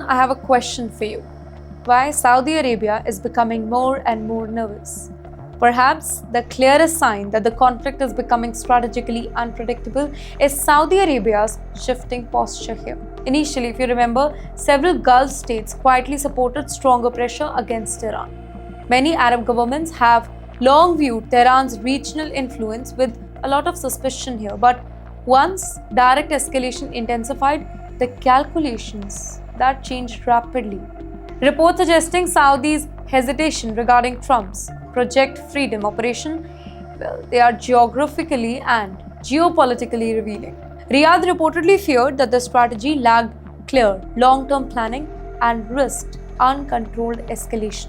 I have a question for you. Why Saudi Arabia is becoming more and more nervous? Perhaps the clearest sign that the conflict is becoming strategically unpredictable is Saudi Arabia's shifting posture here. Initially, if you remember, several Gulf states quietly supported stronger pressure against Iran. Many Arab governments have long viewed Tehran's regional influence with a lot of suspicion here, but once direct escalation intensified, the calculations that changed rapidly. Reports suggesting Saudi's hesitation regarding Trump's Project Freedom operation, they are geographically and geopolitically revealing. Riyadh reportedly feared that the strategy lacked clear long-term planning and risked uncontrolled escalation.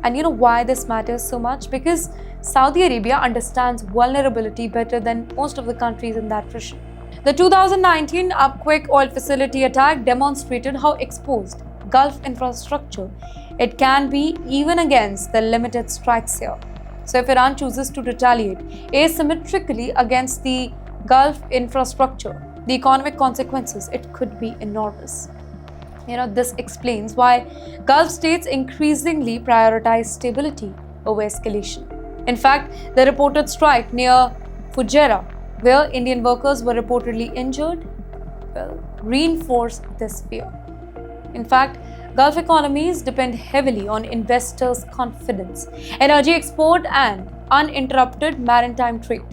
And you know why this matters so much? Because Saudi Arabia understands vulnerability better than most of the countries in that region. The 2019 Upquick oil facility attack demonstrated how exposed Gulf infrastructure it can be even against the limited strikes here. So if Iran chooses to retaliate asymmetrically against the Gulf infrastructure, the economic consequences, it could be enormous. This explains why Gulf states increasingly prioritize stability over escalation. In fact, the reported strike near Fujairah, where Indian workers were reportedly injured, reinforced this fear. In fact, Gulf economies depend heavily on investors' confidence, energy export, and uninterrupted maritime trade.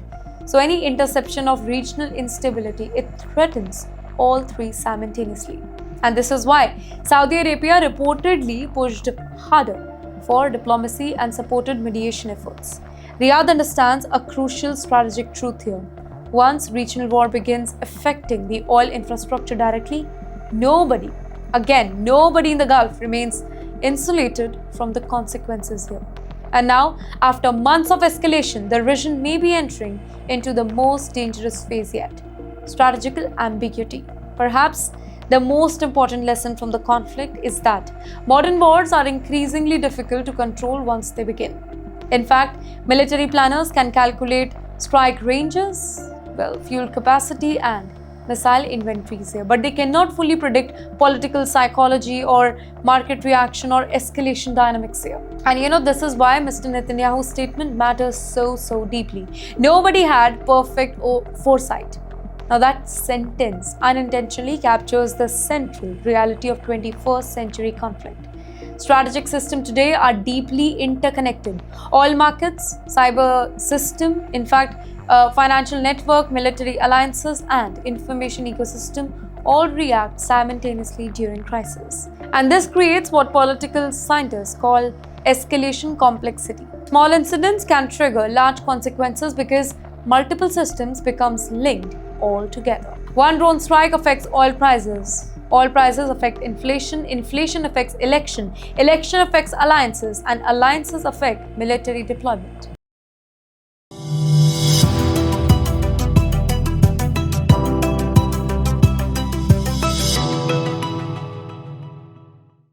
So any interception of regional instability, it threatens all three simultaneously. And this is why Saudi Arabia reportedly pushed harder for diplomacy and supported mediation efforts. Riyadh understands a crucial strategic truth here. Once regional war begins affecting the oil infrastructure directly, nobody in the Gulf remains insulated from the consequences here. And now, after months of escalation, the region may be entering into the most dangerous phase yet: strategical ambiguity. Perhaps the most important lesson from the conflict is that modern wars are increasingly difficult to control once they begin. In fact, military planners can calculate strike ranges, fuel capacity, and missile inventories here, but they cannot fully predict political psychology or market reaction or escalation dynamics here. And this is why Mr. Netanyahu's statement matters so deeply. Nobody had perfect foresight. Now that sentence unintentionally captures the central reality of 21st century conflict. Strategic systems today are deeply interconnected. Oil markets, cyber system, in fact, financial network, military alliances, and information ecosystem all react simultaneously during crisis. And this creates what political scientists call escalation complexity. Small incidents can trigger large consequences because multiple systems becomes linked all together. One drone strike affects oil prices. Oil prices affect inflation. Inflation affects election. Election affects alliances, and alliances affect military deployment.